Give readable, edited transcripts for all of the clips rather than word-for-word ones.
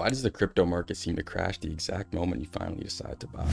Why does the crypto market seem to crash the exact moment you finally decide to buy?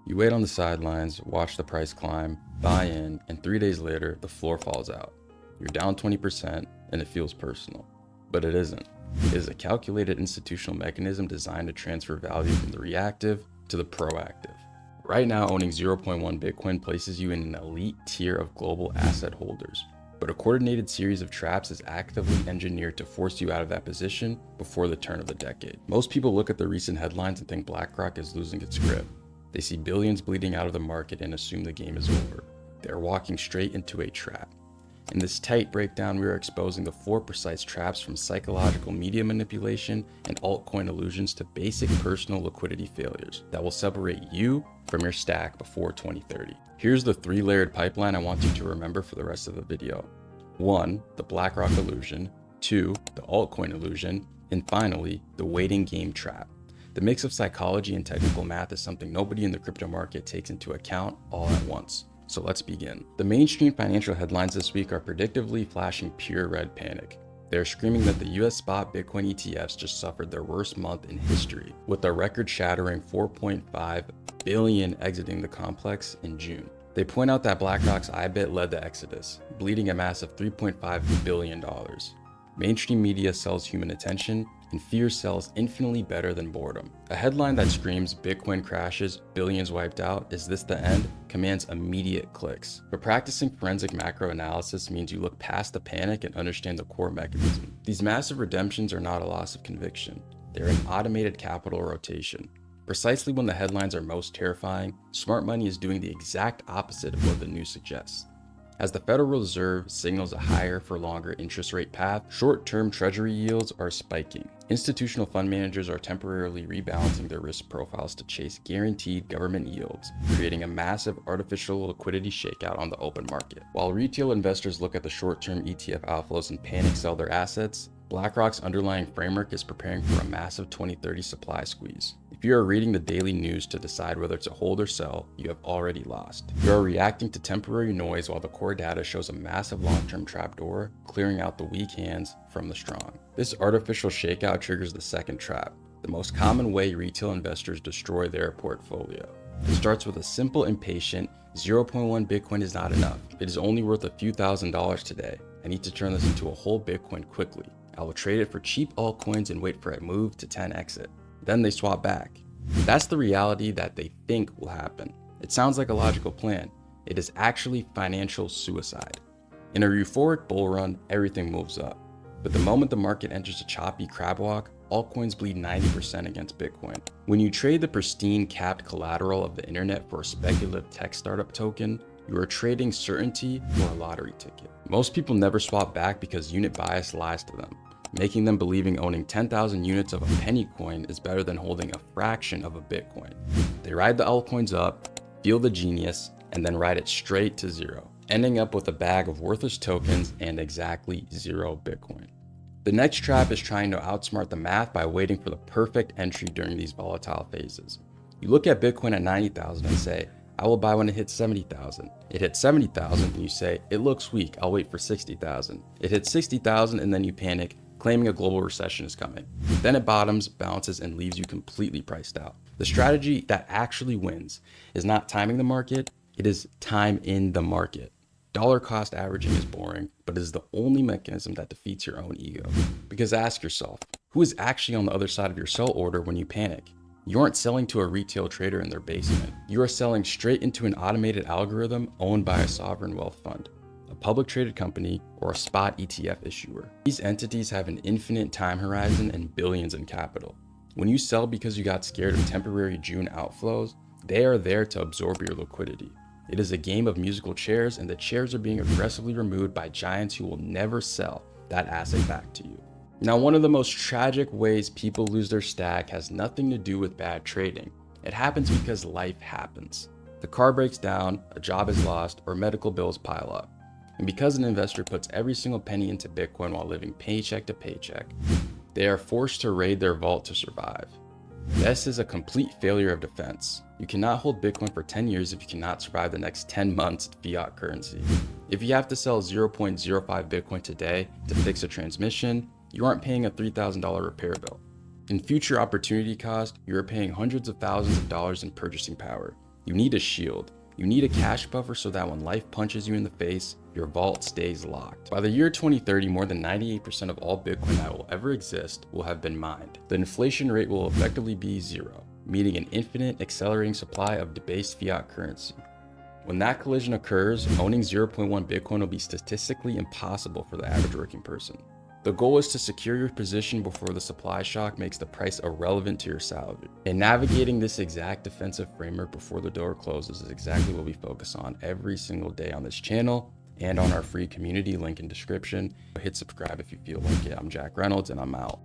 You wait on the sidelines, watch the price climb, buy in, and 3 days later, the floor falls out. You're down 20% and it feels personal. But it isn't. It is a calculated institutional mechanism designed to transfer value from the reactive to the proactive. Right now, owning 0.1 Bitcoin places you in an elite tier of global asset holders. But a coordinated series of traps is actively engineered to force you out of that position before the turn of the decade. Most people look at the recent headlines and think BlackRock is losing its grip. They see billions bleeding out of the market and assume the game is over. They are walking straight into a trap. In this tight breakdown, we are exposing the 4 precise traps from psychological media manipulation and altcoin illusions to basic personal liquidity failures that will separate you from your stack before 2030. Here's the 3-layered pipeline I want you to remember for the rest of the video. 1, the BlackRock illusion. 2, the altcoin illusion. And finally, the waiting game trap. The mix of psychology and technical math is something nobody in the crypto market takes into account all at once. So let's begin. The mainstream financial headlines this week are predictably flashing pure red panic. They're screaming that the US spot Bitcoin ETFs just suffered their worst month in history, with a record-shattering 4.5 billion exiting the complex in June. They point out that BlackRock's IBIT led the exodus, bleeding a massive $3.5 billion. Mainstream media sells human attention, and fear sells infinitely better than boredom. A headline that screams Bitcoin crashes, billions wiped out, is this the end? Commands immediate clicks. But practicing forensic macro analysis means you look past the panic and understand the core mechanism. These massive redemptions are not a loss of conviction. They're an automated capital rotation. Precisely when the headlines are most terrifying, smart money is doing the exact opposite of what the news suggests. As the Federal Reserve signals a higher for longer interest rate path, short-term treasury yields are spiking. Institutional fund managers are temporarily rebalancing their risk profiles to chase guaranteed government yields, creating a massive artificial liquidity shakeout on the open market. While retail investors look at the short-term ETF outflows and panic sell their assets, BlackRock's underlying framework is preparing for a massive 2030 supply squeeze. If you are reading the daily news to decide whether to hold or sell, you have already lost. You are reacting to temporary noise while the core data shows a massive long-term trapdoor, clearing out the weak hands from the strong. This artificial shakeout triggers the second trap, the most common way retail investors destroy their portfolio. It starts with a simple impatient, 0.1 Bitcoin is not enough. It is only worth a few $1,000s today. I need to turn this into a whole Bitcoin quickly. I will trade it for cheap altcoins and wait for a move to 10 exit. Then they swap back. That's the reality that they think will happen. It sounds like a logical plan. It is actually financial suicide. In a euphoric bull run, everything moves up. But the moment the market enters a choppy crab walk, altcoins bleed 90% against Bitcoin. When you trade the pristine capped collateral of the internet for a speculative tech startup token, you are trading certainty for a lottery ticket. Most people never swap back because unit bias lies to them, making them believing owning 10,000 units of a penny coin is better than holding a fraction of a Bitcoin. They ride the altcoins up, feel the genius, and then ride it straight to zero, ending up with a bag of worthless tokens and exactly 0 Bitcoin. The next trap is trying to outsmart the math by waiting for the perfect entry during these volatile phases. You look at Bitcoin at 90,000 and say, I will buy when it hits 70,000. It hits 70,000 and you say, it looks weak, I'll wait for 60,000. It hits 60,000 and then you panic, claiming a global recession is coming. Then it bottoms, bounces, and leaves you completely priced out. The strategy that actually wins is not timing the market, it is time in the market. Dollar cost averaging is boring, but it is the only mechanism that defeats your own ego. Because ask yourself, who is actually on the other side of your sell order when you panic? You aren't selling to a retail trader in their basement. You are selling straight into an automated algorithm owned by a sovereign wealth fund, a public traded company, or a spot ETF issuer. These entities have an infinite time horizon and billions in capital. When you sell because you got scared of temporary June outflows, they are there to absorb your liquidity. It is a game of musical chairs, and the chairs are being aggressively removed by giants who will never sell that asset back to you. Now, one of the most tragic ways people lose their stack has nothing to do with bad trading. It happens because life happens. The car breaks down, a job is lost, or medical bills pile up. And because an investor puts every single penny into Bitcoin while living paycheck to paycheck, they are forced to raid their vault to survive. This is a complete failure of defense. You cannot hold Bitcoin for 10 years if you cannot survive the next 10 months in fiat currency. If you have to sell 0.05 Bitcoin today to fix a transmission, you aren't paying a $3,000 repair bill. In future opportunity cost, you are paying hundreds of thousands of dollars in purchasing power. You need a shield. You need a cash buffer so that when life punches you in the face, your vault stays locked. By the year 2030, more than 98% of all Bitcoin that will ever exist will have been mined. The inflation rate will effectively be zero, meaning an infinite accelerating supply of debased fiat currency. When that collision occurs, owning 0.1 Bitcoin will be statistically impossible for the average working person. The goal is to secure your position before the supply shock makes the price irrelevant to your salary. And navigating this exact defensive framework before the door closes is exactly what we focus on every single day on this channel and on our free community, link in description. Hit subscribe if you feel like it. I'm Jack Reynolds and I'm out.